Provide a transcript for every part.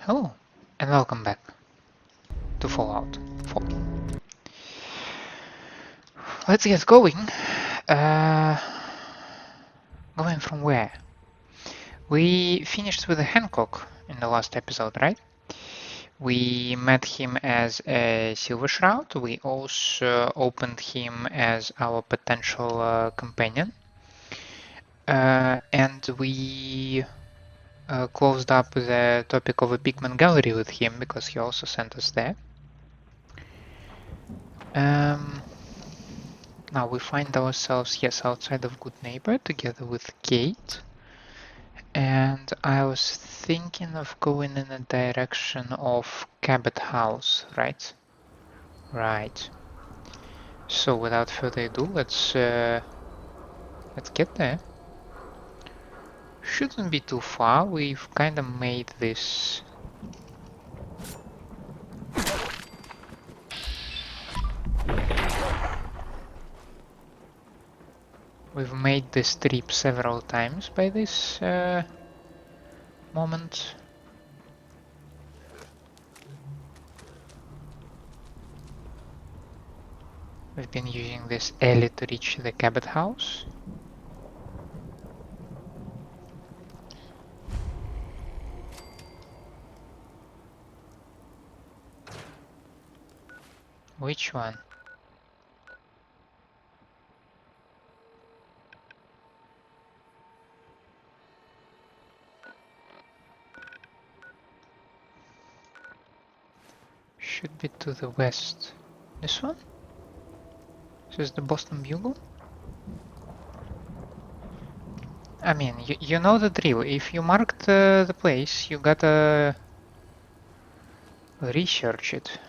Hello, and welcome back to Fallout 4. Let's get going. Going from where? We finished with Hancock in the last episode, right? We met him as a Silver Shroud. We also opened him as our potential companion. And we closed up the topic of a pigment gallery with him because he also sent us there. Now we find ourselves, yes, outside of Good Neighbor together with Kate. And I was thinking of going in the direction of Cabot House, right? Right. So without further ado, let's get there. Shouldn't be too far. We've kind of made this. We've made this trip several times by this moment. We've been using this alley to reach the Cabot House. Which one? Should be to the west. This one? This is the Boston Bugle? I mean, you know the drill. If you marked the place, you gotta research it.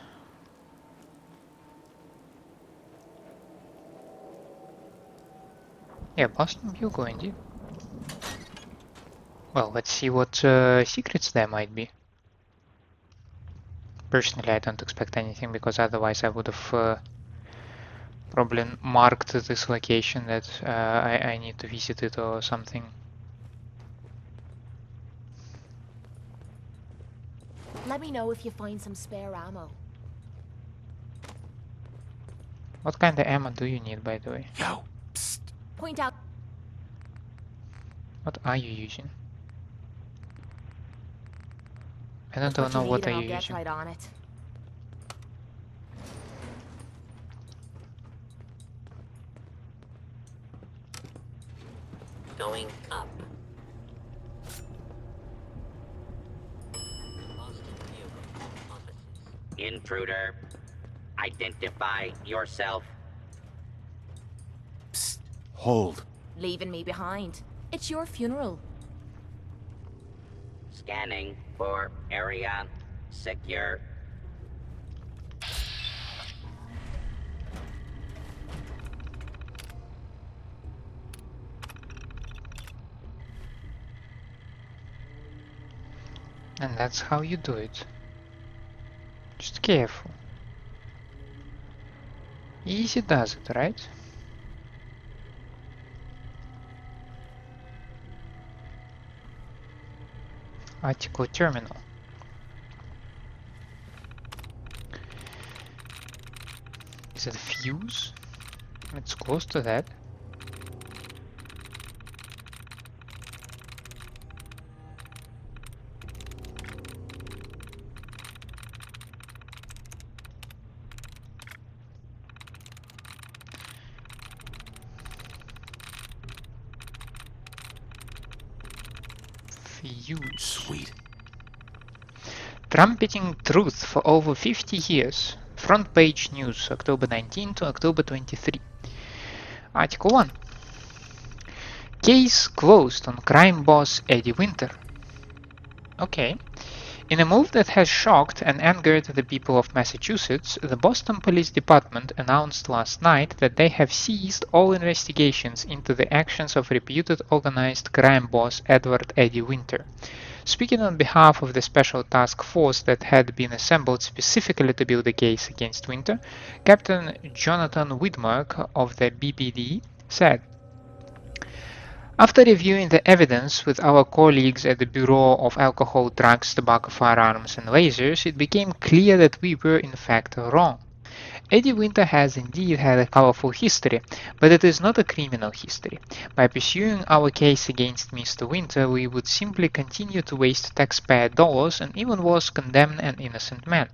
Yeah, Boston Bugle indeed. Well, let's see what secrets there might be. Personally, I don't expect anything because otherwise I would have probably marked this location that I need to visit it or something. Let me know if you find some spare ammo. What kind of ammo do you need, by the way? Yo, psst. Point out. What are you using? I don't know what are you Get using. right on it. Going up. Intruder, identify yourself. Psst. Hold. Leaving me behind. It's your funeral. Scanning for area secure. And that's how you do it. Just careful. Easy does it, right? Article terminal. Is it a fuse? It's close to that. Fuse. Sweet. Trumpeting truth for over 50 years. Front page news, October 19 to October 23. Article 1. Case closed on crime boss Eddie Winter. Okay. In a move that has shocked and angered the people of Massachusetts, the Boston Police Department announced last night that they have ceased all investigations into the actions of reputed organized crime boss Edward Eddie Winter. Speaking on behalf of the special task force that had been assembled specifically to build a case against Winter, Captain Jonathan Widmark of the BPD said, After reviewing the evidence with our colleagues at the Bureau of Alcohol, Drugs, Tobacco, Firearms and Lasers, it became clear that we were in fact wrong. Eddie Winter has indeed had a colorful history, but it is not a criminal history. By pursuing our case against Mr. Winter, we would simply continue to waste taxpayer dollars and even worse, condemn an innocent man.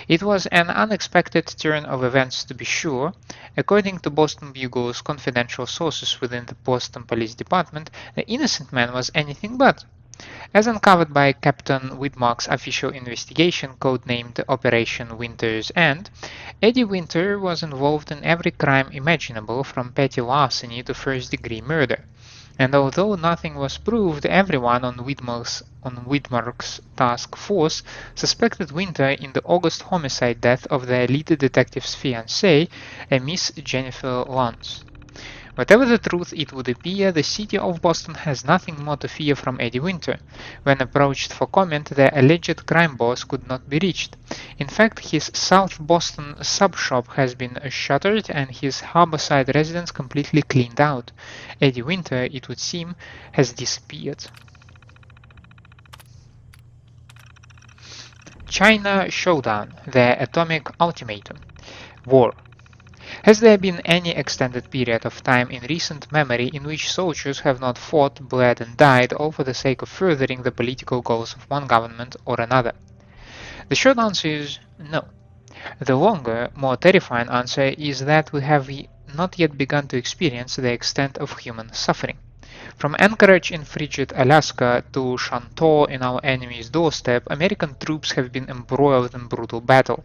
It was an unexpected turn of events, to be sure. According to Boston Bugle's confidential sources within the Boston Police Department, the innocent man was anything but. As uncovered by Captain Widmark's official investigation, codenamed Operation Winter's End, Eddie Winter was involved in every crime imaginable, from petty larceny to first-degree murder. And although nothing was proved, everyone on Widmark's task force suspected Winter in the August homicide death of the elite detective's fiancée, a Miss Jennifer Lance. Whatever the truth it would appear, the city of Boston has nothing more to fear from Eddie Winter. When approached for comment, the alleged crime boss could not be reached. In fact, his South Boston sub-shop has been shuttered and his harborside residence completely cleaned out. Eddie Winter, it would seem, has disappeared. China Showdown, the Atomic Ultimatum. War. Has there been any extended period of time in recent memory in which soldiers have not fought, bled and died all for the sake of furthering the political goals of one government or another? The short answer is no. The longer, more terrifying answer is that we have not yet begun to experience the extent of human suffering. From Anchorage in frigid Alaska to Shantou in our enemy's doorstep, American troops have been embroiled in brutal battle.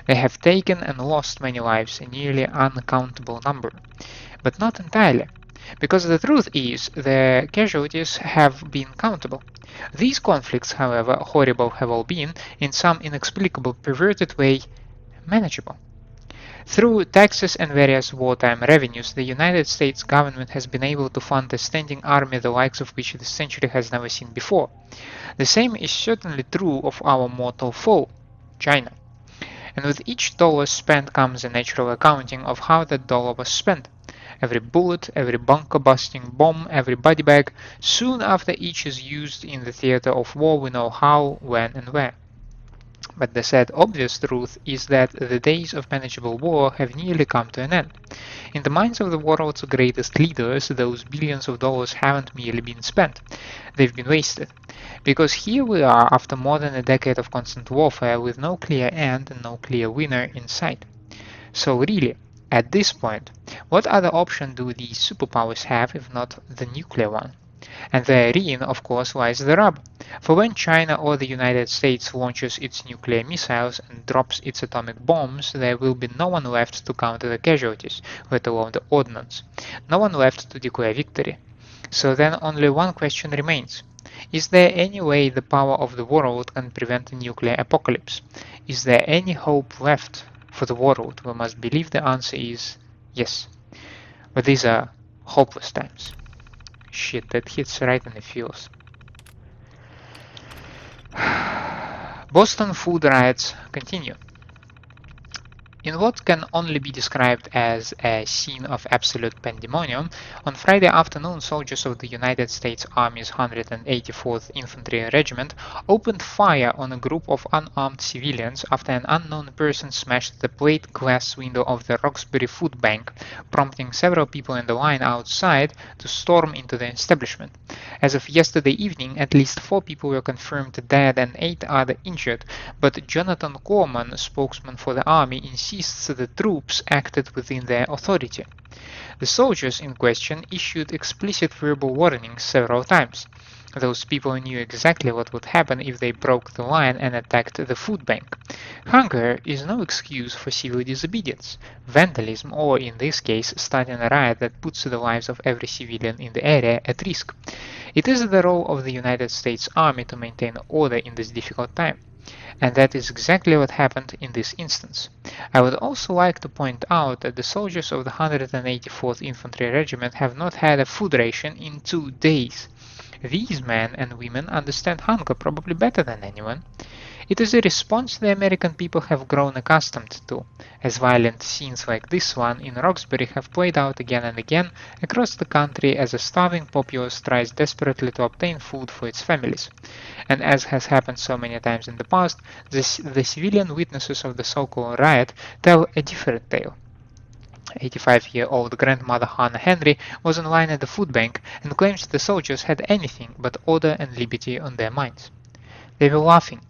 They have taken and lost many lives, a nearly uncountable number. But not entirely, because the truth is the casualties have been countable. These conflicts, however horrible have all been, in some inexplicable perverted way, manageable. Through taxes and various wartime revenues, the United States government has been able to fund a standing army the likes of which this century has never seen before. The same is certainly true of our mortal foe, China. And with each dollar spent comes a natural accounting of how that dollar was spent. Every bullet, every bunker-busting bomb, every body bag, soon after each is used in the theater of war, we know how, when and where. But the sad obvious truth is that the days of manageable war have nearly come to an end. In the minds of the world's greatest leaders, those billions of dollars haven't merely been spent, they've been wasted. Because here we are after more than a decade of constant warfare with no clear end and no clear winner in sight. So really, at this point, what other option do these superpowers have if not the nuclear one? And therein, of course, lies the rub. For when China or the United States launches its nuclear missiles and drops its atomic bombs, there will be no one left to counter the casualties, let alone the ordnance. No one left to declare victory. So then only one question remains. Is there any way the power of the world can prevent a nuclear apocalypse? Is there any hope left for the world? We must believe the answer is yes. But these are hopeless times. Shit, that hits right in the feels. Boston food riots continue. In what can only be described as a scene of absolute pandemonium, on Friday afternoon, soldiers of the United States Army's 184th Infantry Regiment opened fire on a group of unarmed civilians after an unknown person smashed the plate glass window of the Roxbury Food Bank, prompting several people in the line outside to storm into the establishment. As of yesterday evening, at least 4 people were confirmed dead and 8 other injured, but Jonathan Corman, spokesman for the Army, insists the troops acted within their authority. The soldiers in question issued explicit verbal warnings several times. Those people knew exactly what would happen if they broke the line and attacked the food bank. Hunger is no excuse for civil disobedience, vandalism, or in this case, starting a riot that puts the lives of every civilian in the area at risk. It is the role of the United States Army to maintain order in this difficult time. And that is exactly what happened in this instance. I would also like to point out that the soldiers of the 184th Infantry Regiment have not had a food ration in 2 days. These men and women understand hunger probably better than anyone. It is a response the American people have grown accustomed to, as violent scenes like this one in Roxbury have played out again and again across the country as a starving populace tries desperately to obtain food for its families. And as has happened so many times in the past, the civilian witnesses of the so-called riot tell a different tale. 85-year-old grandmother Hannah Henry was in line at the food bank and claims the soldiers had anything but order and liberty on their minds. They were laughing,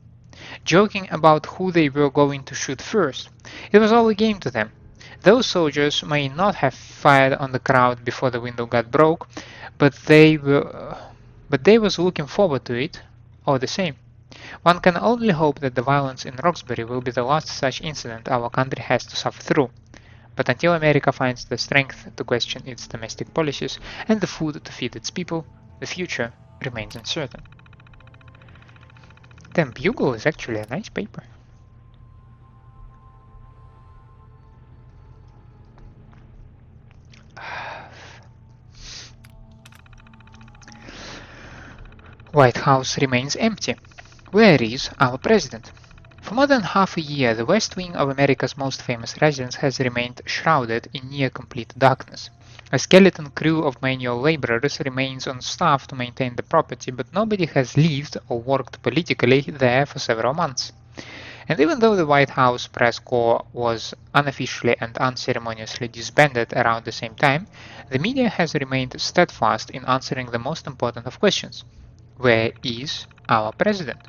joking about who they were going to shoot first. It was all a game to them. Those soldiers may not have fired on the crowd before the window got broke, but they was looking forward to it all the same. One can only hope that the violence in Roxbury will be the last such incident our country has to suffer through. But until America finds the strength to question its domestic policies and the food to feed its people, the future remains uncertain. Then Bugle is actually a nice paper. White House remains empty. Where is our president? For more than half a year, the west wing of America's most famous residence has remained shrouded in near-complete darkness. A skeleton crew of manual laborers remains on staff to maintain the property, but nobody has lived or worked politically there for several months. And even though the White House press corps was unofficially and unceremoniously disbanded around the same time, the media has remained steadfast in answering the most important of questions. Where is our president?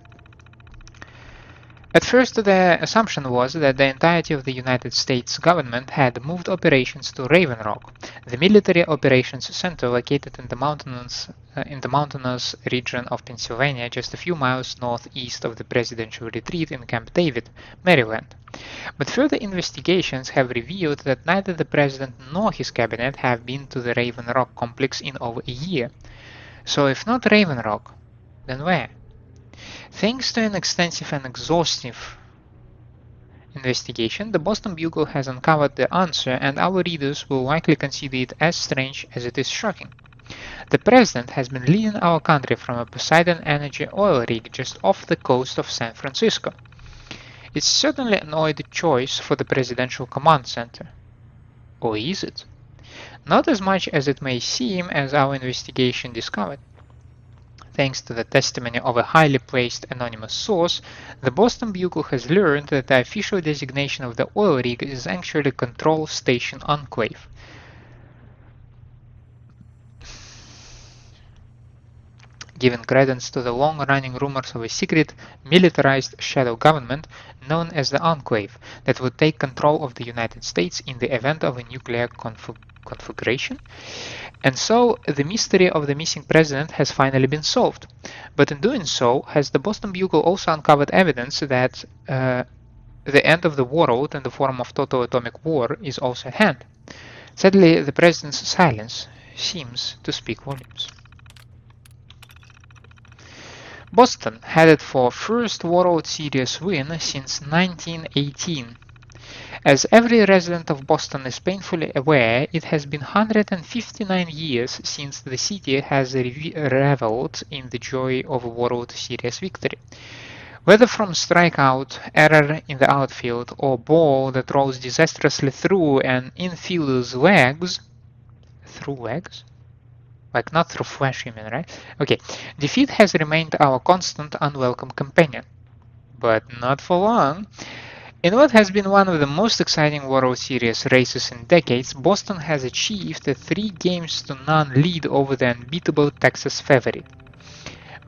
At first, the assumption was that the entirety of the United States government had moved operations to Raven Rock, the military operations center located in the mountainous region of Pennsylvania, just a few miles northeast of the presidential retreat in Camp David, Maryland. But further investigations have revealed that neither the president nor his cabinet have been to the Raven Rock complex in over a year. So if not Raven Rock, then where? Thanks to an extensive and exhaustive investigation, the Boston Bugle has uncovered the answer, and our readers will likely consider it as strange as it is shocking. The president has been leading our country from a Poseidon Energy oil rig just off the coast of San Francisco. It's certainly an odd choice for the presidential command center. Or is it? Not as much as it may seem, as our investigation discovered. Thanks to the testimony of a highly placed anonymous source, the Boston Bugle has learned that the official designation of the oil rig is actually Control Station Enclave. Giving credence to the long-running rumors of a secret, militarized shadow government known as the Enclave that would take control of the United States in the event of a nuclear conflagration. And so, the mystery of the missing president has finally been solved. But in doing so, has the Boston Bugle also uncovered evidence that the end of the world in the form of total atomic war is also at hand? Sadly, the president's silence seems to speak volumes. Boston headed for first World Series win since 1918. As every resident of Boston is painfully aware, it has been 159 years since the city has reveled in the joy of a World Series victory. Whether from strikeout, error in the outfield, or ball that rolls disastrously through an infielder's legs... Through legs? Like not through flesh, you mean, right? Okay, defeat has remained our constant unwelcome companion. But not for long. In what has been one of the most exciting World Series races in decades, Boston has achieved a 3-0 lead over the unbeatable Texas favorite.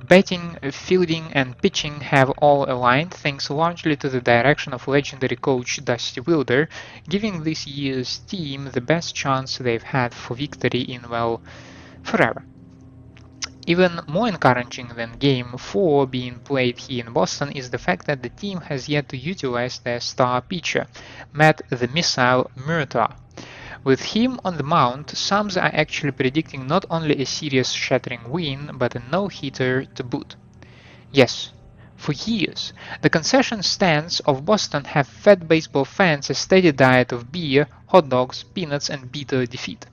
Batting, fielding, and pitching have all aligned thanks largely to the direction of legendary coach Dusty Wilder, giving this year's team the best chance they've had for victory in, well, forever. Even more encouraging than Game 4 being played here in Boston is the fact that the team has yet to utilize their star pitcher, Matt the Missile Murtaugh. With him on the mound, some are actually predicting not only a series-shattering win, but a no-hitter to boot. Yes, for years, the concession stands of Boston have fed baseball fans a steady diet of beer, hot dogs, peanuts, and bitter defeat.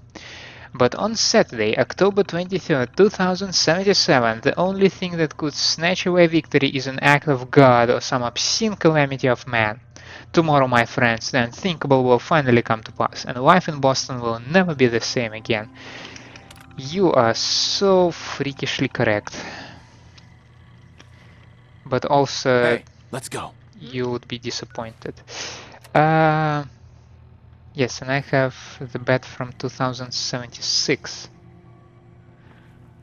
But on Saturday, October 23rd, 2077, the only thing that could snatch away victory is an act of God or some obscene calamity of man. Tomorrow, my friends, the unthinkable will finally come to pass, and life in Boston will never be the same again. You are so freakishly correct. But also, Hey, let's go. you would be disappointed. Yes, and I have the bet from 2076.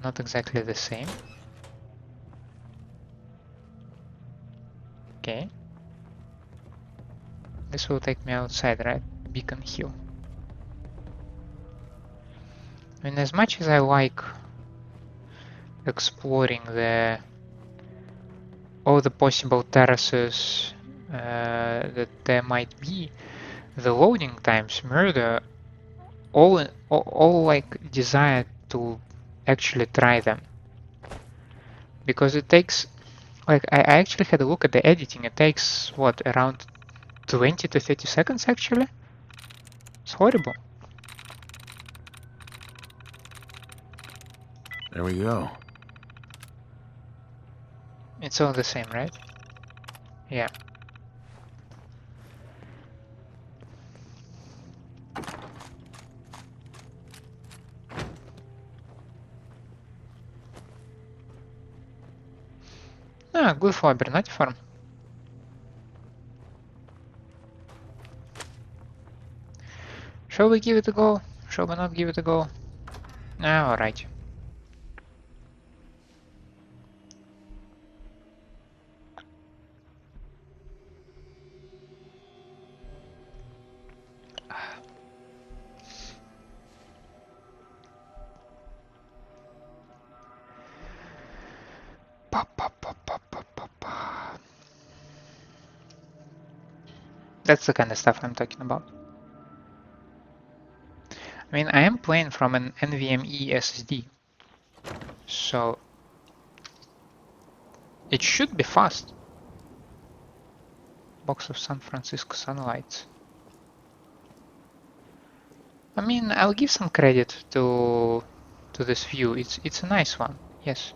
Not exactly the same. Okay. This will take me outside, right? Beacon Hill. I mean, as much as I like exploring all the possible terraces that there might be, the loading times murder all like desire to actually try them, because it takes like I actually had a look at the editing. It takes what, around 20 to 30 seconds actually. It's horrible. There we go. It's all the same, right? Yeah. Ah, good for Bernatiform. Shall we give it a go? Shall we not give it a go? Ah, alright. That's the kind of stuff I'm talking about. I mean, I am playing from an NVMe SSD, so it should be fast. Box of San Francisco Sunlights. I mean, I'll give some credit to this view. It's a nice one. Yes.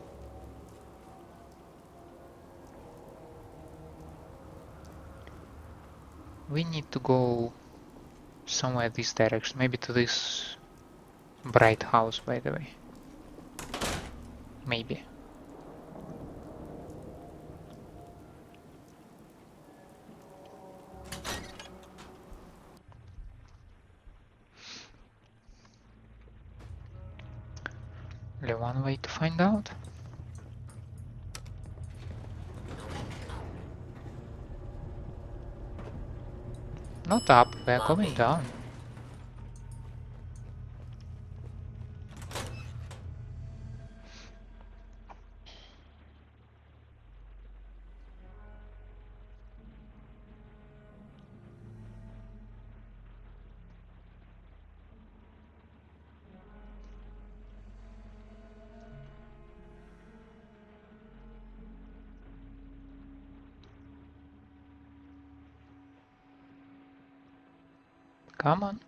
We need to go somewhere this direction. Maybe to this bright house, by the way. Maybe. Only one way to find out. Not up, we're going down. Come on.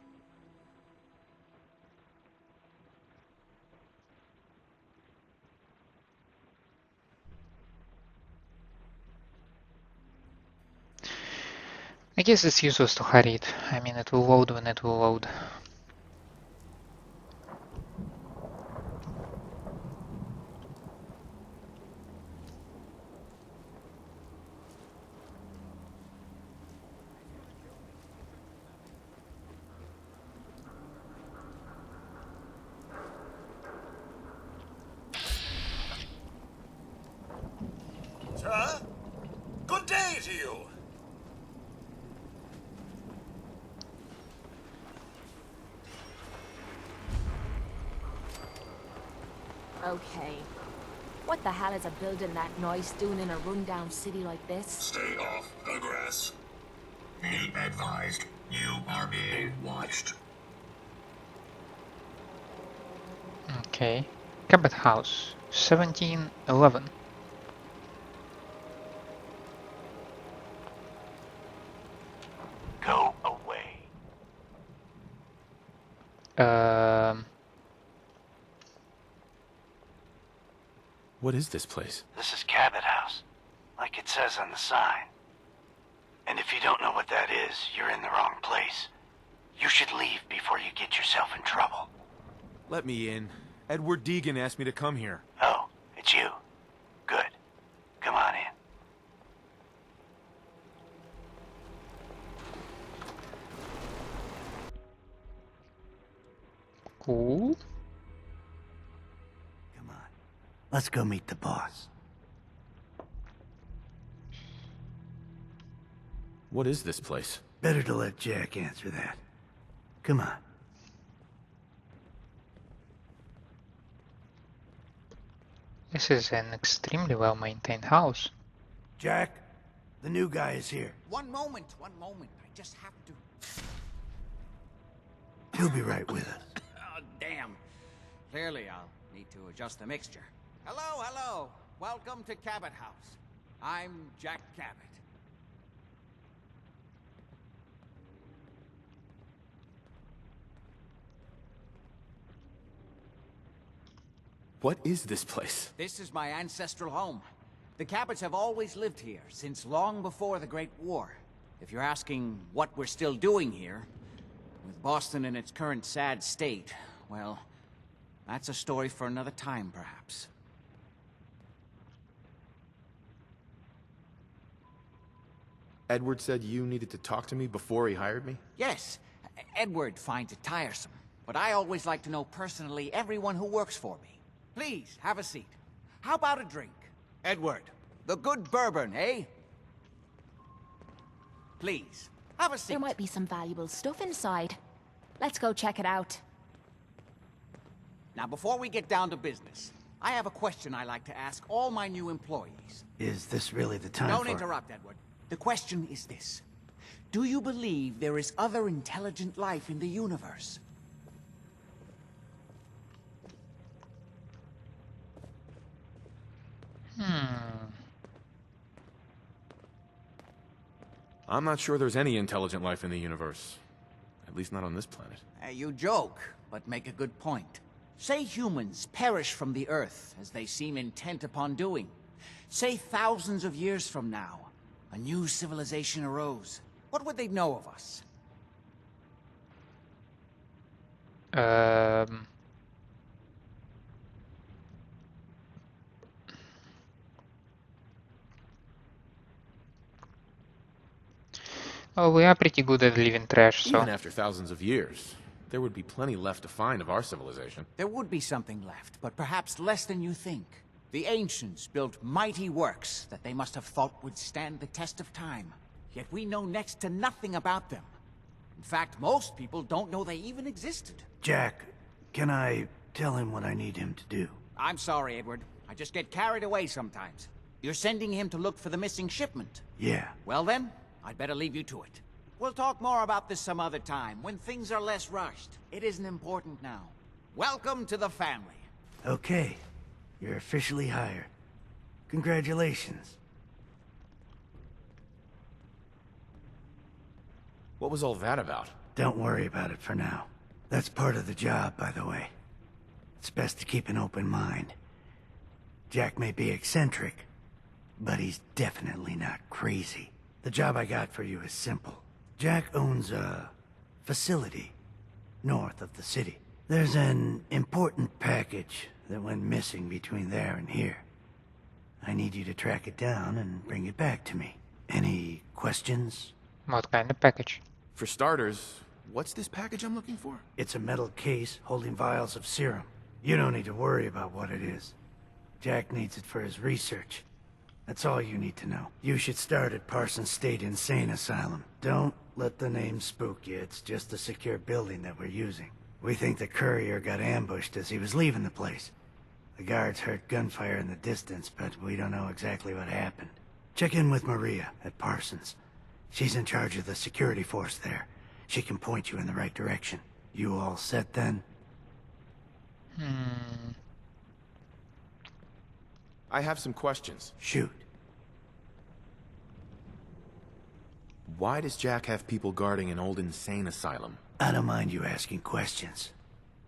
I guess it's useless to hurry it. I mean, it will load when it will load. Sir? Good day to you. Okay. What the hell is a building that nice doing in a rundown city like this? Stay off the grass. Be advised, you are being watched. Okay. Cabot House, 1711. Go away. What is this place? This is Cabot House, like it says on the sign. And if you don't know what that is, you're in the wrong place. You should leave before you get yourself in trouble. Let me in. Edward Deegan asked me to come here. Oh, it's you. Good. Come on in. Cool. Come on. Let's go meet the boss. What is this place? Better to let Jack answer that. Come on. This is an extremely well-maintained house. Jack, the new guy is here. One moment. I just have to... He'll be right with us. Oh, damn. Clearly, I'll need to adjust the mixture. Hello. Welcome to Cabot House. I'm Jack Cabot. What is this place? This is my ancestral home. The Cabots have always lived here, since long before the Great War. If you're asking what we're still doing here, with Boston in its current sad state, well, that's a story for another time, perhaps. Edward said you needed to talk to me before he hired me? Yes, Edward finds it tiresome, but I always like to know personally everyone who works for me. Please, have a seat. How about a drink? Edward, the good bourbon, eh? Please, have a seat. There might be some valuable stuff inside. Let's go check it out. Now, before we get down to business, I have a question I like to ask all my new employees. Is this really the time Don't for... interrupt, Edward. The question is this. Do you believe there is other intelligent life in the universe? I'm not sure there's any intelligent life in the universe. At least not on this planet. You joke, but make a good point. Say humans perish from the Earth, as they seem intent upon doing. Say thousands of years from now, a new civilization arose. What would they know of us? Oh, we are pretty good at leaving trash, so... Even after thousands of years, there would be plenty left to find of our civilization. There would be something left, but perhaps less than you think. The ancients built mighty works that they must have thought would stand the test of time. Yet we know next to nothing about them. In fact, most people don't know they even existed. Jack, can I tell him what I need him to do? I'm sorry, Edward. I just get carried away sometimes. You're sending him to look for the missing shipment. Yeah. Well then, I'd better leave you to it. We'll talk more about this some other time, when things are less rushed. It isn't important now. Welcome to the family. Okay. You're officially hired. Congratulations. What was all that about? Don't worry about it for now. That's part of the job, by the way. It's best to keep an open mind. Jack may be eccentric, but he's definitely not crazy. The job I got for you is simple. Jack owns a facility north of the city. There's an important package that went missing between there and here. I need you to track it down and bring it back to me. Any questions? What kind of package? For starters, what's this package I'm looking for? It's a metal case holding vials of serum. You don't need to worry about what it is. Jack needs it for his research. That's all you need to know. You should start at Parsons State Insane Asylum. Don't let the name spook you. It's just a secure building that we're using. We think the courier got ambushed as he was leaving the place. The guards heard gunfire in the distance, but we don't know exactly what happened. Check in with Maria at Parsons. She's in charge of the security force there. She can point you in the right direction. You all set then? I have some questions. Shoot. Why does Jack have people guarding an old insane asylum? I don't mind you asking questions.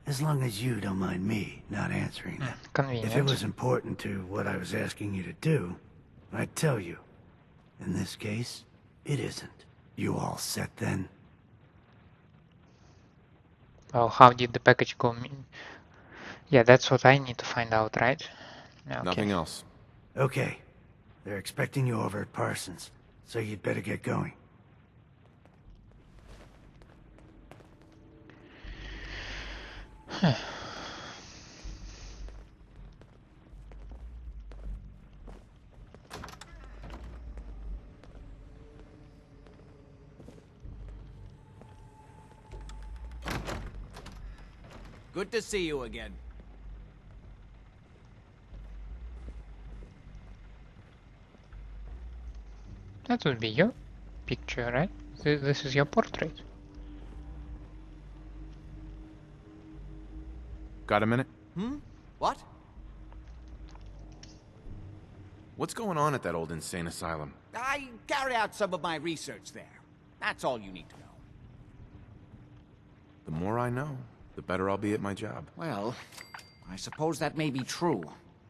As long as you don't mind me not answering them. If it Convenient. was important to what I was asking you to do, I'd tell you. In this case, it isn't. You all set then? Well, how did the package go? Yeah, that's what I need to find out, right? Okay. Nothing else. Okay. They're expecting you over at Parsons, so you'd better get going. Good to see you again. That would be your picture, right? This is your portrait. Got a minute? What? What's going on at that old insane asylum? I carry out some of my research there. That's all you need to know. The more I know, the better I'll be at my job. Well, I suppose that may be true.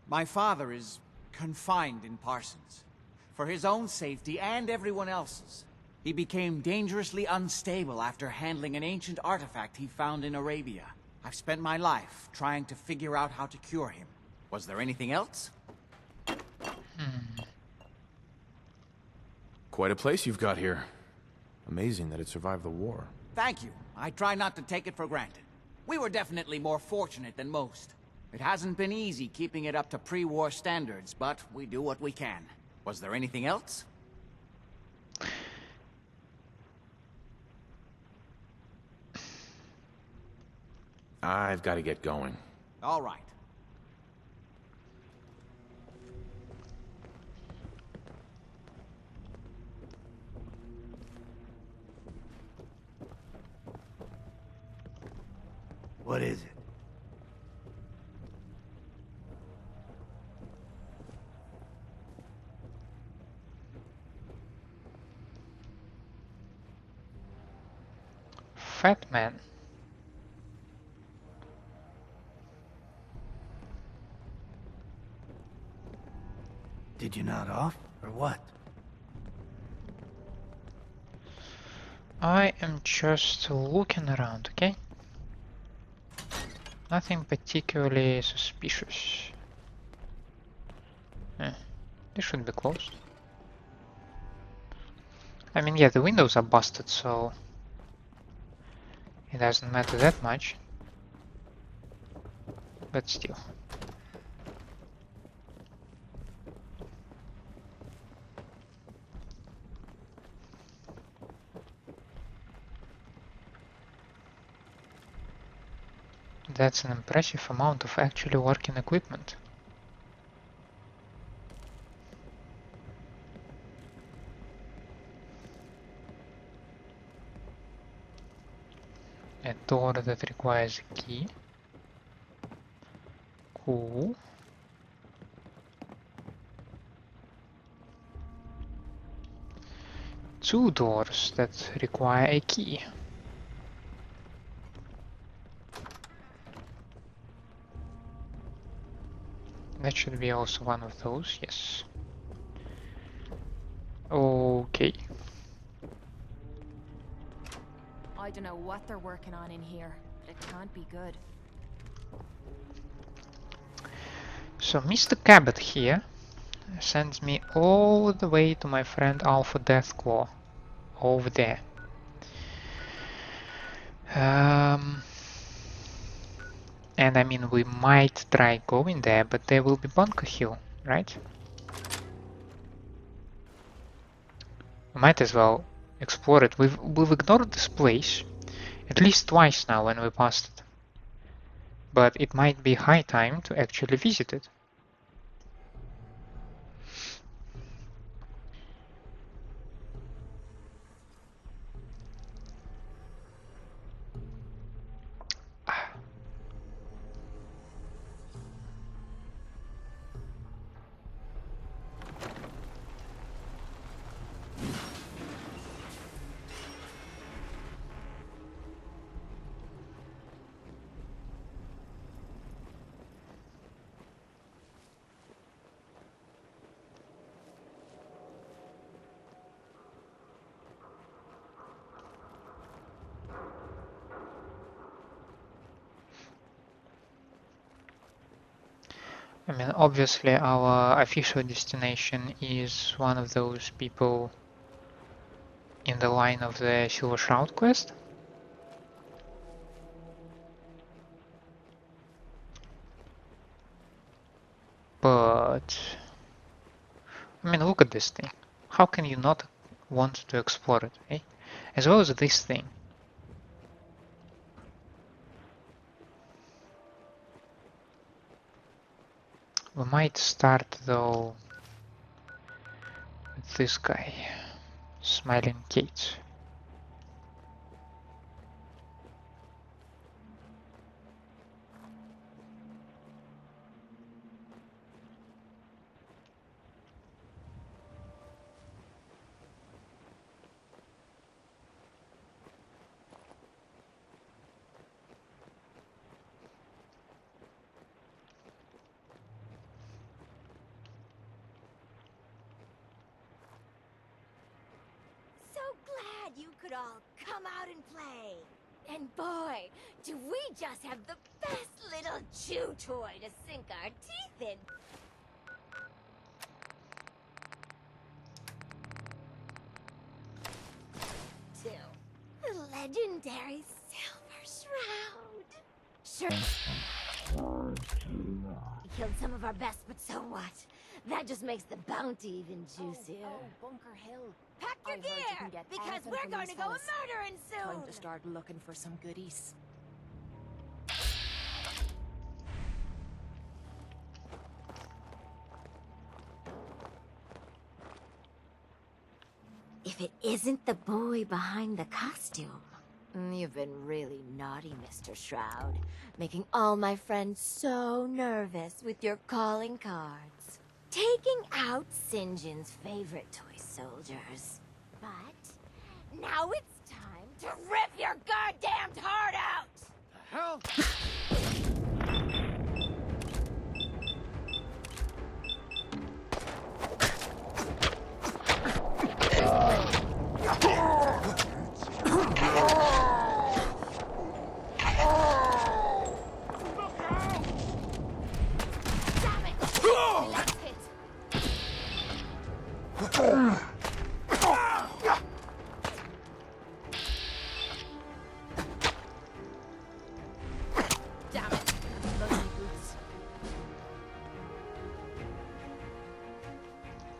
My father is confined in Parsons. For his own safety and everyone else's. He became dangerously unstable after handling an ancient artifact he found in Arabia. I've spent my life trying to figure out how to cure him. Was there anything else? Quite a place you've got here. Amazing that it survived the war. Thank you. I try not to take it for granted. We were definitely more fortunate than most. It hasn't been easy keeping it up to pre-war standards, but we do what we can. Was there anything else? I've got to get going. All right. What is it? Fat man. Did you nod off, or what? I am just looking around, okay? Nothing particularly suspicious. This should be closed. I mean, yeah, the windows are busted, so it doesn't matter that much. But still. That's an impressive amount of actually working equipment. A door that requires a key. Cool. Two doors that require a key. That should be also one of those, yes. Okay. I don't know what they're working on in here, but it can't be good. So Mr. Cabot here sends me all the way to my friend Alpha Deathclaw over there. And I mean, we might try going there, but there will be Bunker Hill, right? We might as well explore it. We've ignored this place at least twice now when we passed it. But it might be high time to actually visit it. I mean, obviously our official destination is one of those people in the line of the Silver Shroud quest. But, I mean, look at this thing. How can you not want to explore it, eh? As well as this thing. We might start though with this guy, Smiling Kate. So glad you could all come out and play. And boy, do we just have the best little chew toy to sink our teeth in. The legendary Silver Shroud. Sure. We killed some of our best, but so what? That just makes the bounty even juicier. Oh, Bunker Hill. Pack your I've heard you can gear, get because anything we're from going these to go fellas. murdering soon. Time to start looking for some goodies. If it isn't the boy behind the costume. You've been really naughty, Mr. Shroud. Making all my friends so nervous with your calling cards. Taking out St. John's favorite toy soldiers. But now it's time to rip your goddamned heart out! Hell! Damn it! My last hit. Damn it! Lovely boots.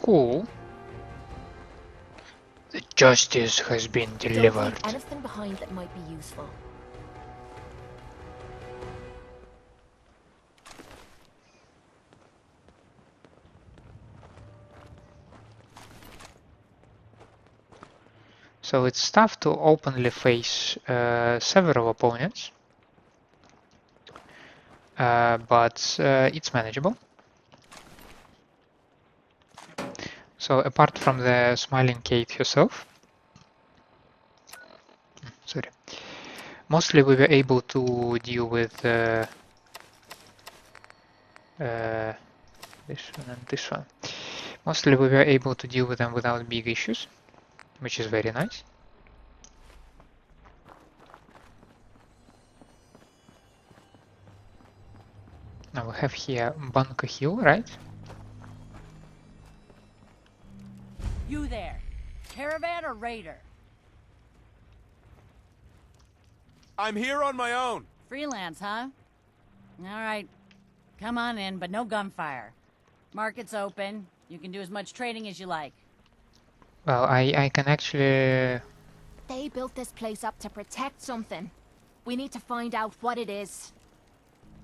Cool. The justice has been Don't delivered. leave anything behind that might be useful. So it's tough to openly face several opponents, but it's manageable. So apart from the Smiling Kate herself, sorry, mostly we were able to deal with this one and this one. Mostly we were able to deal with them without big issues, which is very nice. Now we have here Bunker Hill, right? You there, caravan or raider? I'm here on my own. Freelance, huh? All right, come on in, but no gunfire. Market's open. You can do as much trading as you like. Well, I can actually... They built this place up to protect something. We need to find out what it is.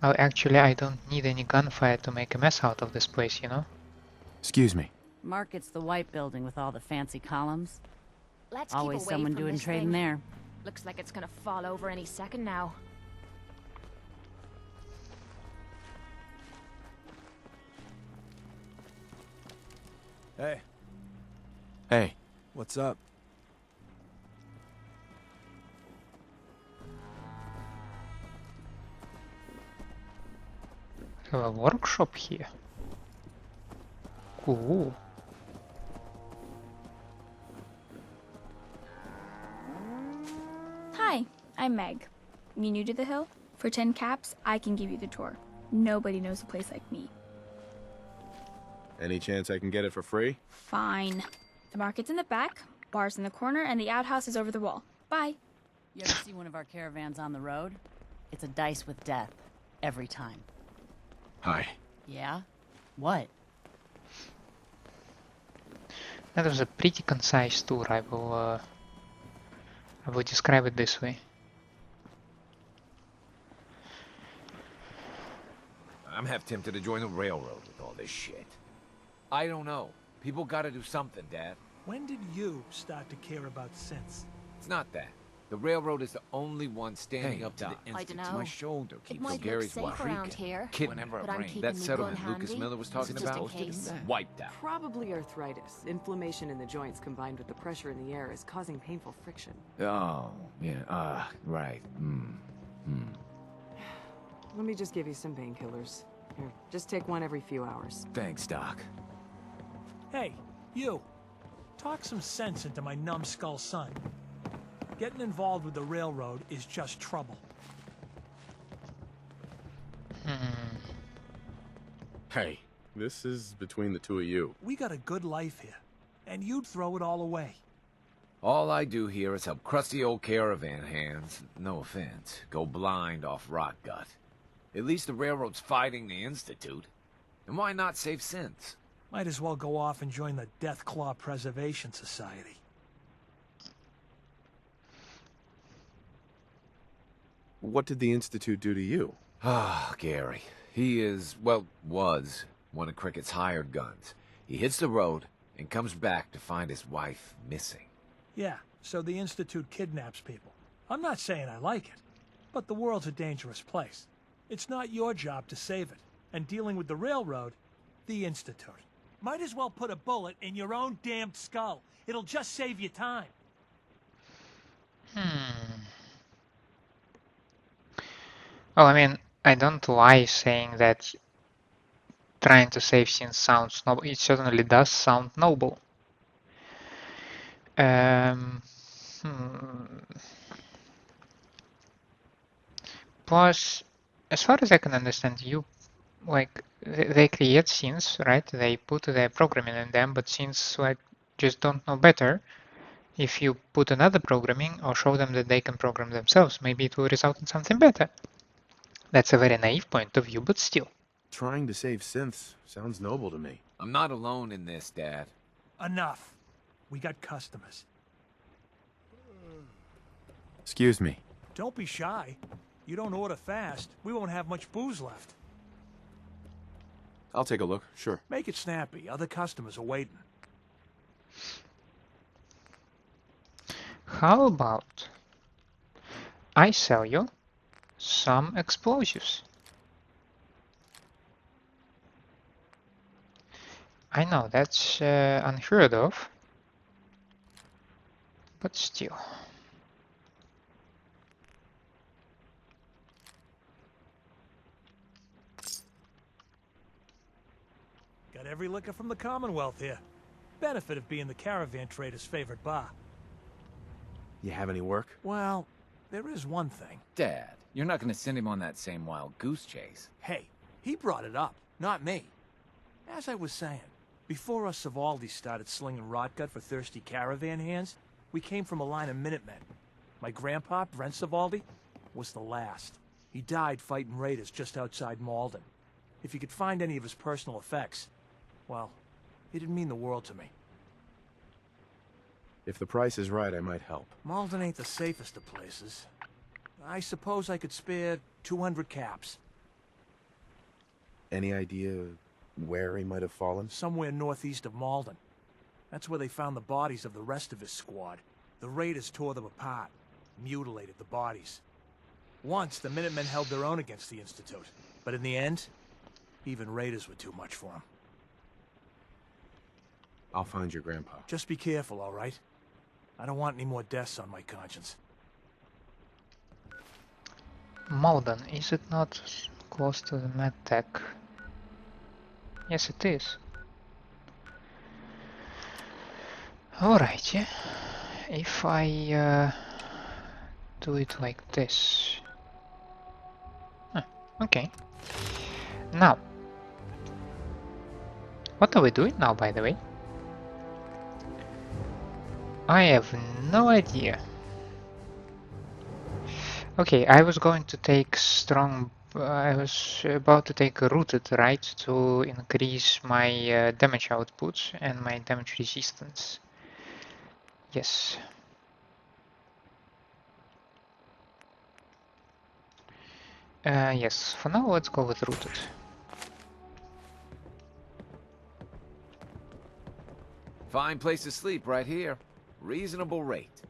Well, actually, I don't need any gunfire to make a mess out of this place, you know? Excuse me. Market's the white building with all the fancy columns. Let's Always keep away someone from doing this trading thing. there. Looks like it's gonna fall over any second now. Hey, Hey, what's up? We have a workshop here. Cool. Hi, I'm Meg. You new to the hill? For 10 caps, I can give you the tour. Nobody knows a place like me. Any chance I can get it for free? Fine. The market's in the back, bar's in the corner, and the outhouse is over the wall. Bye. You ever see one of our caravans on the road? It's a dice with death. Every time. Hi. Yeah? What? That was a pretty concise tour. I will describe it this way. I'm half tempted to join the railroad with all this shit. I don't know. People gotta do something, Dad. When did you start to care about sense? It's not that. The railroad is the only one standing up to Doc. the I Institute. dunno. My shoulder It keeps might look Gary's safe wife around here, whenever but I I'm bring keeping that the settlement gun Lucas handy, Miller was talking just in about. case. Wiped out. Probably arthritis. Inflammation in the joints combined with the pressure in the air is causing painful friction. Oh, yeah, right. Let me just give you some painkillers. Here, just take one every few hours. Thanks, Doc. Hey, you. Talk some sense into my numbskull son. Getting involved with the railroad is just trouble. Hey, this is between the two of you. We got a good life here, and you'd throw it all away. All I do here is help crusty old caravan hands, no offense, go blind off rot gut. At least the railroad's fighting the Institute. And why not save synths? Might as well go off and join the Death Claw Preservation Society. What did the Institute do to you? Ah, Gary. He is, well, was one of Crickett's hired guns. He hits the road and comes back to find his wife missing. Yeah, so the Institute kidnaps people. I'm not saying I like it, but the world's a dangerous place. It's not your job to save it. And dealing with the railroad, the Institute. Might as well put a bullet in your own damned skull. It'll just save you time. Well, I mean, I don't lie saying that trying to save things sounds noble. It certainly does sound noble. Plus, as far as I can understand, you they create scenes, right? They put their programming in them, but scenes just don't know better. If you put another programming or show them that they can program themselves, maybe it will result in something better. That's a very naive point of view, but still. Trying to save synths sounds noble to me. I'm not alone in this, Dad. Enough. We got customers. Excuse me. Don't be shy. You don't order fast, we won't have much booze left. I'll take a look, sure. Make it snappy. Other customers are waiting. How about I sell you some explosives? I know that's unheard of, but still. Got every liquor from the Commonwealth here. Benefit of being the caravan trader's favorite bar. You have any work? Well, there is one thing. Dad, you're not gonna send him on that same wild goose chase. Hey, he brought it up, not me. As I was saying, before us Savaldis started slinging rotgut for thirsty caravan hands, we came from a line of Minutemen. My grandpa, Brent Savaldi, was the last. He died fighting raiders just outside Malden. If you could find any of his personal effects, well, it'd mean the world to me. If the price is right, I might help. Malden ain't the safest of places. I suppose I could spare 200 caps. Any idea where he might have fallen? Somewhere northeast of Malden. That's where they found the bodies of the rest of his squad. The raiders tore them apart, mutilated the bodies. Once, the Minutemen held their own against the Institute. But in the end, even raiders were too much for them. I'll find your grandpa. Just be careful, all right? I don't want any more deaths on my conscience. Malden, is it not close to the medtech? Yes, it is. Alrighty. If I do it like this. Okay. Now, What are we doing now, by the way? I have no idea. Okay, I was going to take strong... I was about to take a rooted, right, to increase my damage output and my damage resistance. Yes. Yes, for now let's go with rooted. Fine place to sleep right here. Reasonable rate.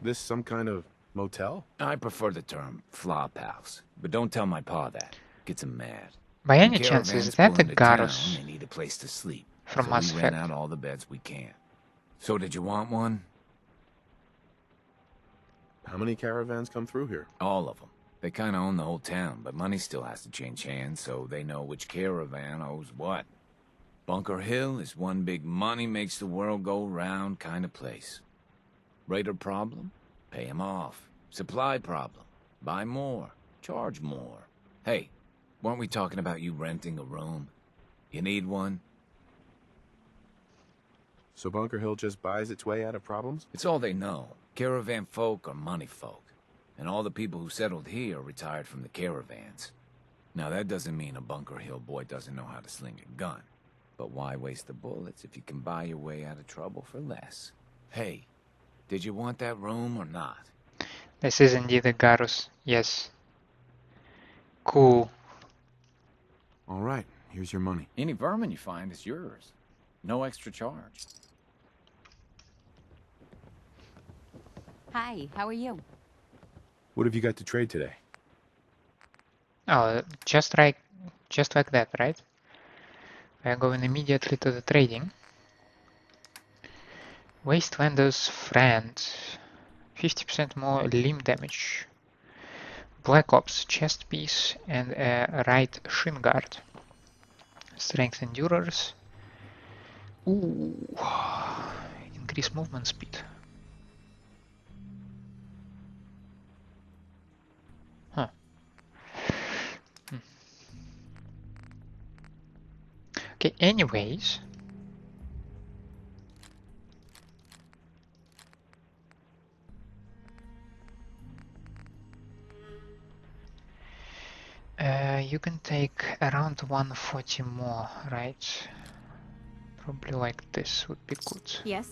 This some kind of motel? I prefer the term flop house, but don't tell my pa that. Gets him mad. By any When chance, is caravans that pull the into town, Garrus they need a place to sleep. from so Mass we rent Effect? out all the beds we can. So did you want one? How many caravans come through here? All of them. They kind of own the whole town, but money still has to change hands, so they know which caravan owes what. Bunker Hill is one big money makes the world go round kind of place. Raider problem? Pay him off. Supply problem? Buy more. Charge more. Hey, weren't we talking about you renting a room? You need one? So Bunker Hill just buys its way out of problems? It's all they know. Caravan folk are money folk. And all the people who settled here retired from the caravans. Now that doesn't mean a Bunker Hill boy doesn't know how to sling a gun. But why waste the bullets if you can buy your way out of trouble for less? Hey, did you want that room or not? This is indeed a Garrus, yes. Cool. Alright, here's your money. Any vermin you find is yours. No extra charge. Hi, how are you? What have you got to trade today? Oh, just like that, right? We are going immediately to the trading. Wastelander's friend. 50% more limb damage. Black Ops chest piece and a right shin guard. Strength endurers. Ooh, increase movement speed. Huh. Okay, anyways. You can take around 140 more, right? Probably like this would be good. Yes.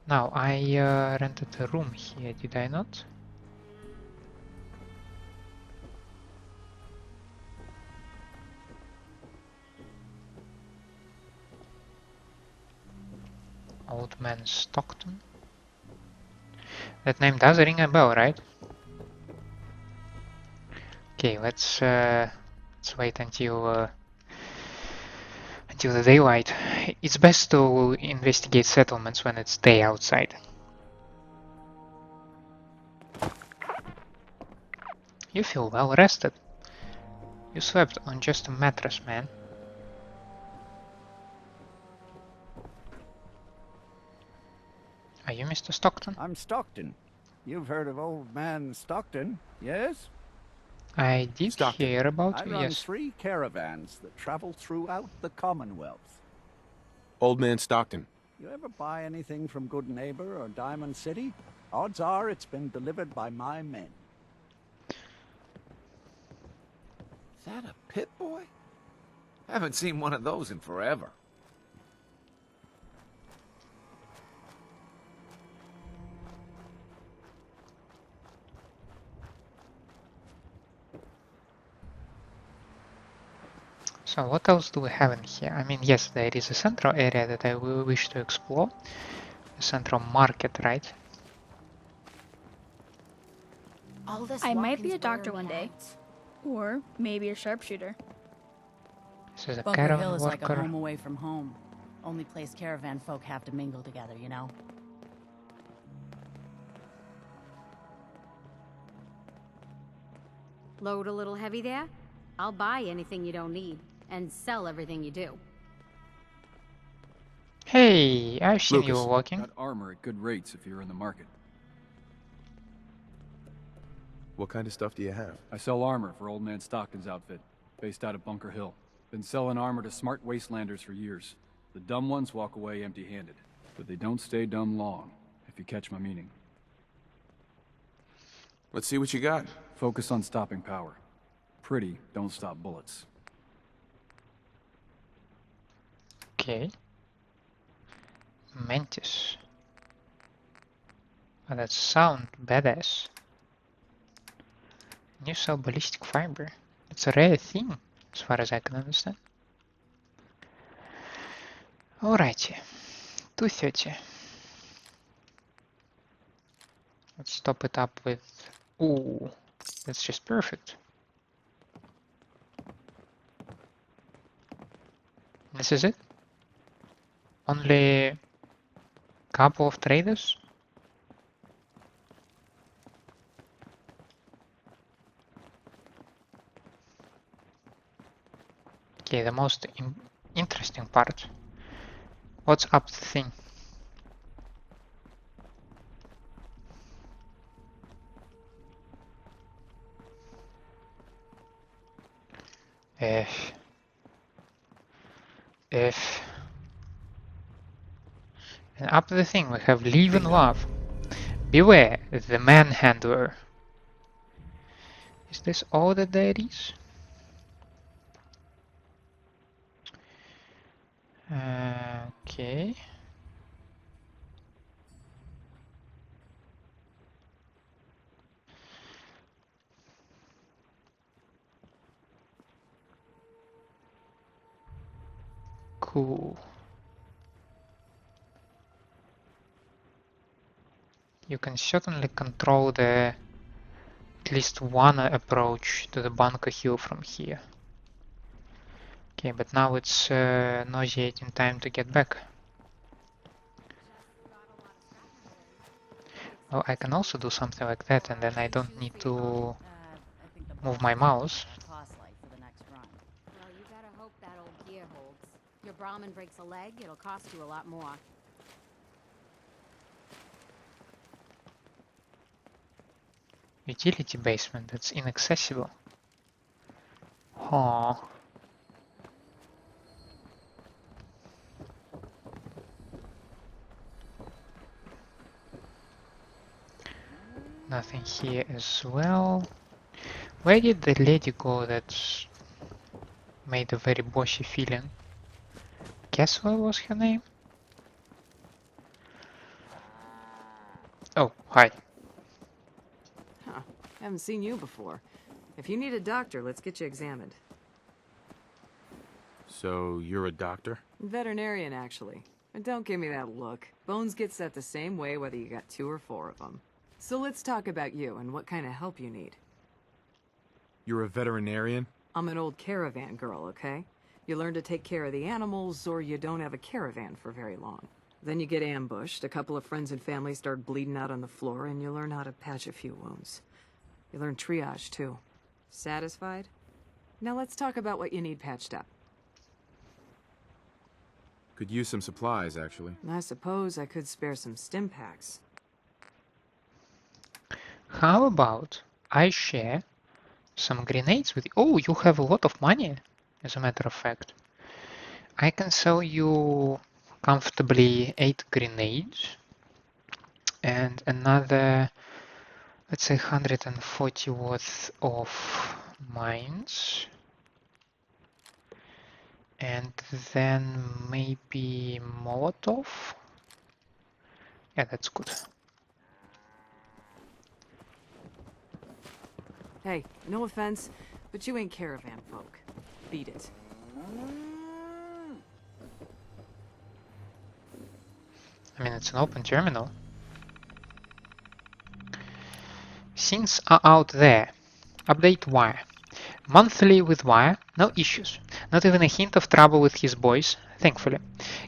Now, I rented a room here, did I not? Old Man Stockton. That name does ring a bell, right? Okay, let's wait until the daylight. It's best to investigate settlements when it's day outside. You feel well rested. You slept on just a mattress, man. Are you Mr. Stockton? I'm Stockton. You've heard of Old Man Stockton, yes? I did hear about you, I run yes. 3 caravans that travel throughout the Commonwealth. Old Man Stockton. You ever buy anything from Good Neighbor or Diamond City? Odds are it's been delivered by my men. Is that a pit boy? Haven't seen one of those in forever. So what else do we have in here? I mean, yes, there is a central area that I will wish to explore. The central market, right? All this I might be walking's a doctor wearing one me day. out. Or maybe a sharpshooter. This is a Bunker caravan Hill is like a worker. home away from home. Only place caravan folk have to mingle together, you know? Load a little heavy there? I'll buy anything you don't need, and sell everything you do. Hey, I've seen you Lucas, walking. got armor at good rates if you're in the market. What kind of stuff do you have? I sell armor for Old Man Stockton's outfit, based out of Bunker Hill. Been selling armor to smart wastelanders for years. The dumb ones walk away empty-handed, but they don't stay dumb long, if you catch my meaning. Let's see what you got. Focus on stopping power. Pretty don't stop bullets. Okay. Mantis. Oh, that sound badass. New cell ballistic fiber. It's a rare thing, as far as I can understand. Alrighty. 230. Let's top it up with... Ooh, that's just perfect. This is it? Only couple of traders? Okay, the most interesting part. What's up the thing? F. And up the thing we have live and love. Beware the manhandler. Is this all that there is? Okay. Cool. You can certainly control the at least one approach to the bunker hill from here. Okay, but now it's nauseating time to get back. Well, I can also do something like that, and then I don't need to move my mouse. Well, you better hope that old gear holds. Your Brahmin breaks a leg, it'll cost you a lot more. Utility basement, that's inaccessible. Huh. Nothing here as well. Where did the lady go that made a very bossy feeling? Kessler was her name? Oh, hi. Huh. Haven't seen you before. If you need a doctor, let's get you examined. So, you're a doctor? Veterinarian, actually. And don't give me that look. Bones get set the same way whether you got 2 or 4 of them. So let's talk about you and what kind of help you need. You're a veterinarian? I'm an old caravan girl, okay? You learn to take care of the animals, or you don't have a caravan for very long. Then you get ambushed, a couple of friends and family start bleeding out on the floor, and you learn how to patch a few wounds. You learn triage, too. Satisfied? Now let's talk about what you need patched up. Could use some supplies, actually. I suppose I could spare some stim packs. How about I share some grenades with you? Oh, you have a lot of money, as a matter of fact. I can sell you comfortably 8 grenades and another, let's say, 140 worth of mines. And then maybe Molotov. Yeah, that's good. Hey, no offense, but you ain't caravan folk. Beat it. I mean, it's an open terminal. Things are out there. Update Wire. Monthly with Wire, no issues. Not even a hint of trouble with his boys, thankfully.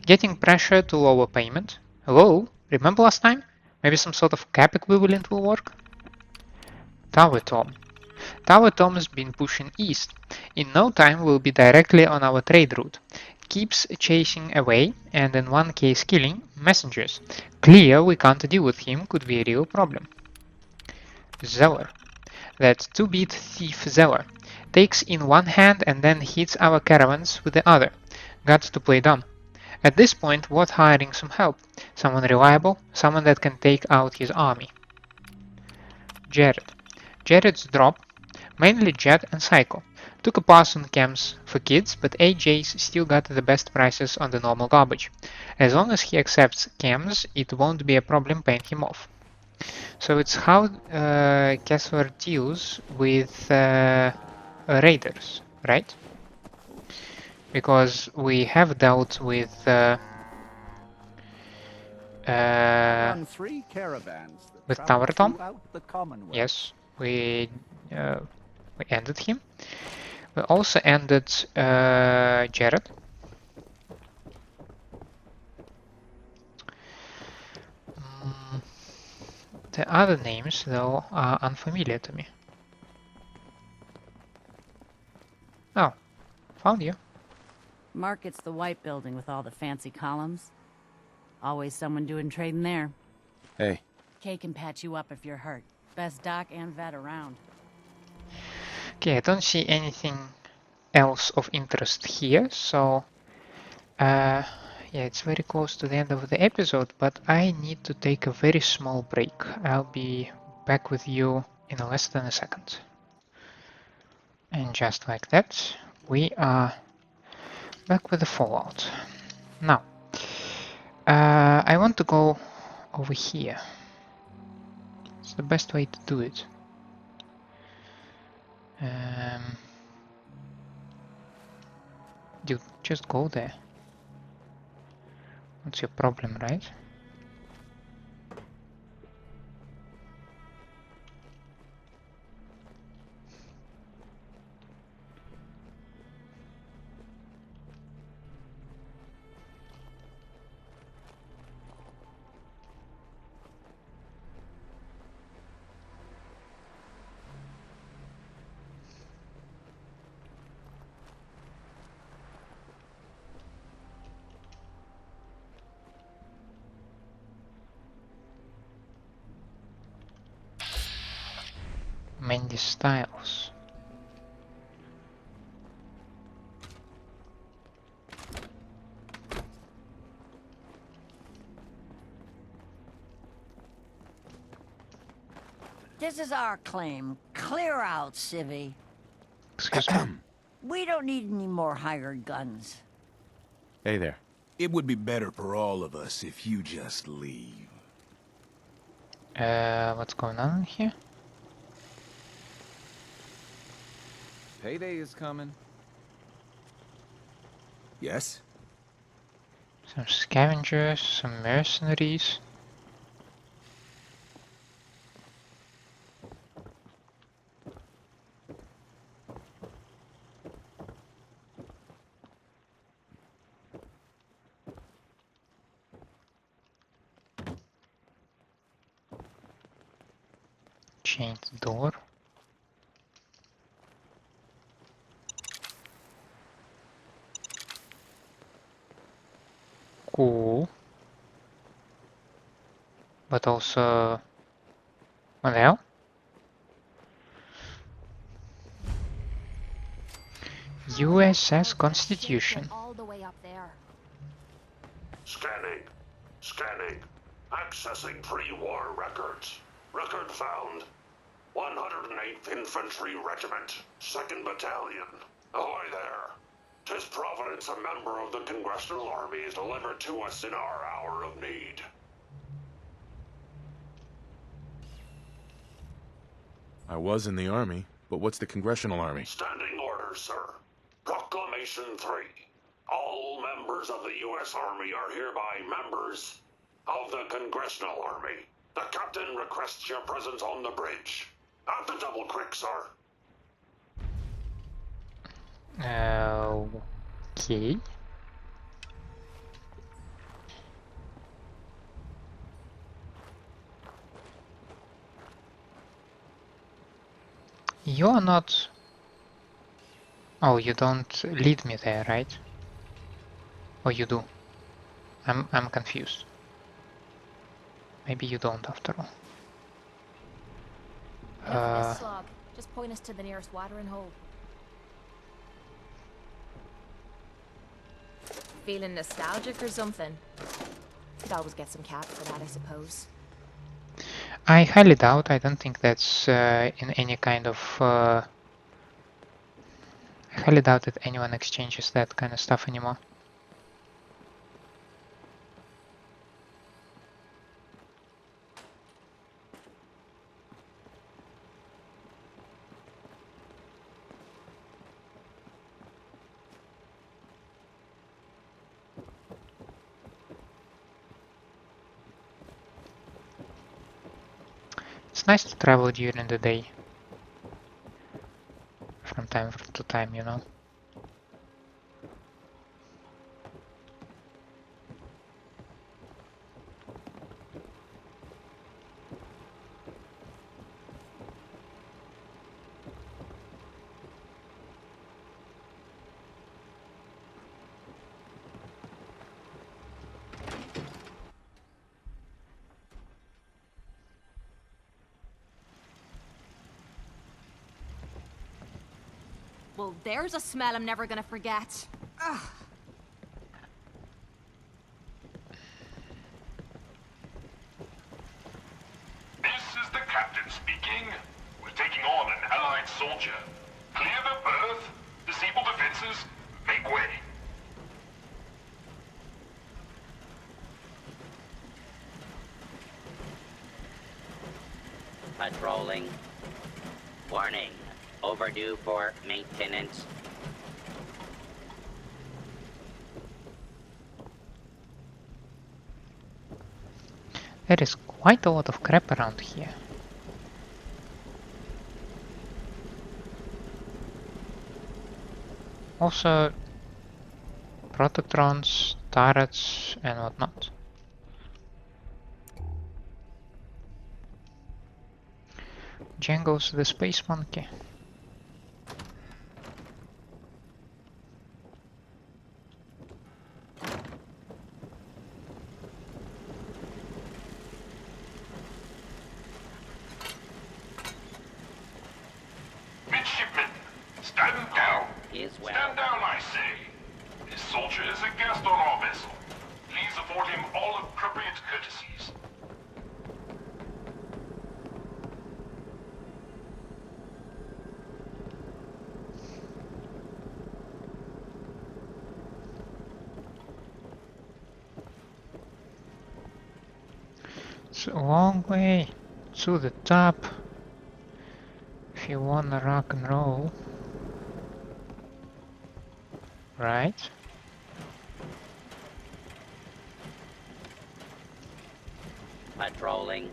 Getting pressure to lower payment. Hello? Remember last time? Maybe some sort of cap equivalent will work? Tower Tom. Tower Tom's been pushing east. In no time we'll be directly on our trade route. Keeps chasing away, and in one case killing, messengers. Clear we can't deal with him, could be a real problem. Zeller. that two-bit thief Zeller takes in one hand and then hits our caravans with the other. Got to play dumb. At this point, worth hiring some help. Someone reliable, someone that can take out his army. Jared. Jared's drop, mainly Jet and Cycle. Took a pass on cams for kids, but AJ's still got the best prices on the normal garbage. As long as he accepts cams, it won't be a problem paying him off. So it's how Kessler deals with raiders, right? Because we have dealt with On 3 caravans that with travel Tower Tom. throughout the Commonwealth. Yes, we ended him. We also ended Jared. The other names, though, are unfamiliar to me. Oh, found you. Market's the white building with all the fancy columns. Always someone doing trading there. Hey. Kay can patch you up if you're hurt. Best doc and vet around. Okay, I don't see anything else of interest here, so yeah, it's very close to the end of the episode, but I need to take a very small break. I'll be back with you in less than a second. And just like that, we are back with the Fallout. Now, I want to go over here. It's the best way to do it. Dude, just go there. What's your problem, right? Mandy Styles. This is our claim. Clear out, Civvy. Excuse me? We don't need any more hired guns. Hey there. It would be better for all of us if you just leave. What's going on here? Payday is coming. Yes? Some scavengers, some mercenaries. Chained door. Cool. But also... what the hell? USS Constitution. All the way up there. Scanning. Scanning. Accessing pre-war records. Record found. 108th Infantry Regiment, 2nd Battalion. Ahoy there. 'Tis Providence, a member of the Congressional Army, is delivered to us in our hour of need. I was in the Army, but what's the Congressional Army? Standing orders, sir. Proclamation 3. All members of the U.S. Army are hereby members of the Congressional Army. The captain requests your presence on the bridge. At the double quick, sir. Okay. You're not... Oh, you don't lead me there, right? Or you do? I'm confused. Maybe you don't after all. FS log. Just point us to the nearest watering hole. Feeling nostalgic or something? Could always get some cap for that, I suppose. I highly doubt. I don't think that's in any kind of... I highly doubt that anyone exchanges that kind of stuff anymore. It's nice to travel during the day. From time to time, you know. Well, there's a smell I'm never gonna forget. Ugh. This is the captain speaking. We're taking on an allied soldier. Clear the berth, disable defenses, make way. Patrolling. Warning. Overdue for maintenance. There is quite a lot of crap around here. Also, protoctrons, turrets, and whatnot. Django's the space monkey. Midshipman, stand down. Is well. Stand down, I say. This soldier is a guest on our vessel. Please afford him all appropriate courtesies. It's a long way to the top if you wanna rock and roll, right? Patrolling.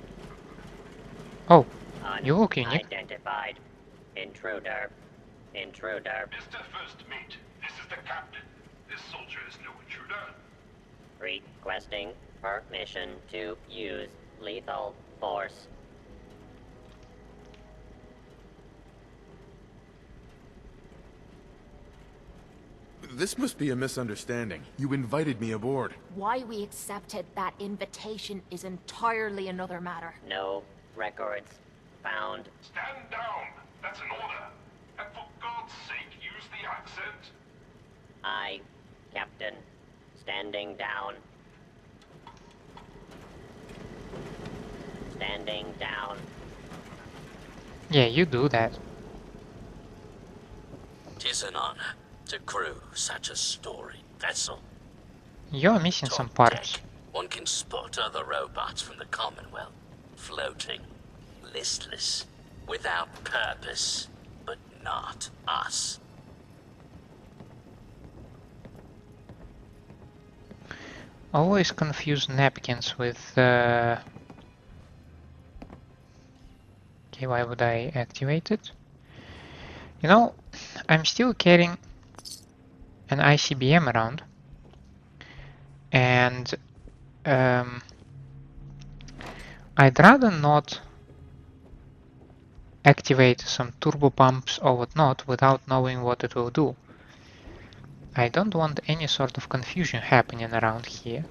Oh, you look unique. Unidentified. Intruder. Intruder. Mr. First Mate, this is the captain. This soldier is no intruder. Requesting permission to use lethal force. This must be a misunderstanding. You invited me aboard. Why we accepted that invitation is entirely another matter. No records found. Stand down. That's an order. And for God's sake, use the accent. I, Captain, standing down. Standing down. Yeah, you do that. 'Tis an honor to crew such a storied vessel. You're missing some parts. One can spot other robots from the Commonwealth, floating, listless, without purpose, but not us. Always confuse napkins with... Okay, why would I activate it? You know, I'm still carrying an ICBM around. And I'd rather not activate some turbo pumps or whatnot without knowing what it will do. I don't want any sort of confusion happening around here.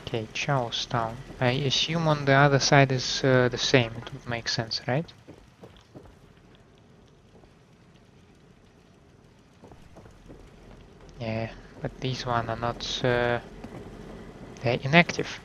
Okay, Charlestown. I assume on the other side is the same. It would make sense, right? Yeah, but these one are not. They're inactive.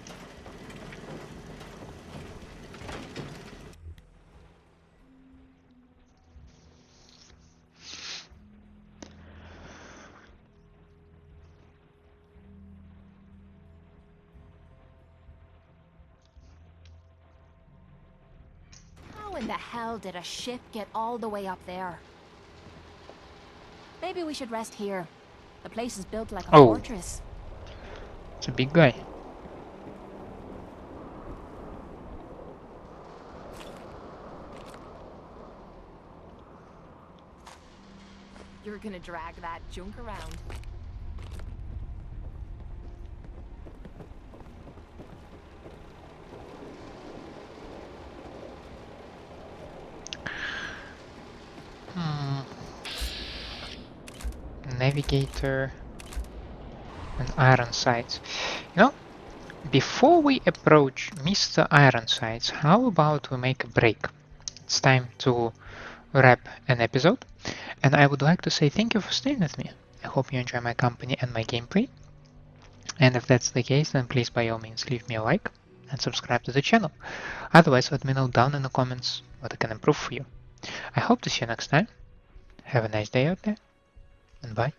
How in the hell did a ship get all the way up there? Maybe we should rest here. The place is built like a fortress. It's a big guy. You're gonna drag that junk around. Navigator and Ironsides. You know, before we approach Mr. Ironsides, how about we make a break? It's time to wrap an episode, and I would like to say thank you for staying with me. I hope you enjoy my company and my gameplay, and if that's the case, then please by all means leave me a like and subscribe to the channel. Otherwise, let me know down in the comments what I can improve for you. I hope to see you next time. Have a nice day out there, and bye.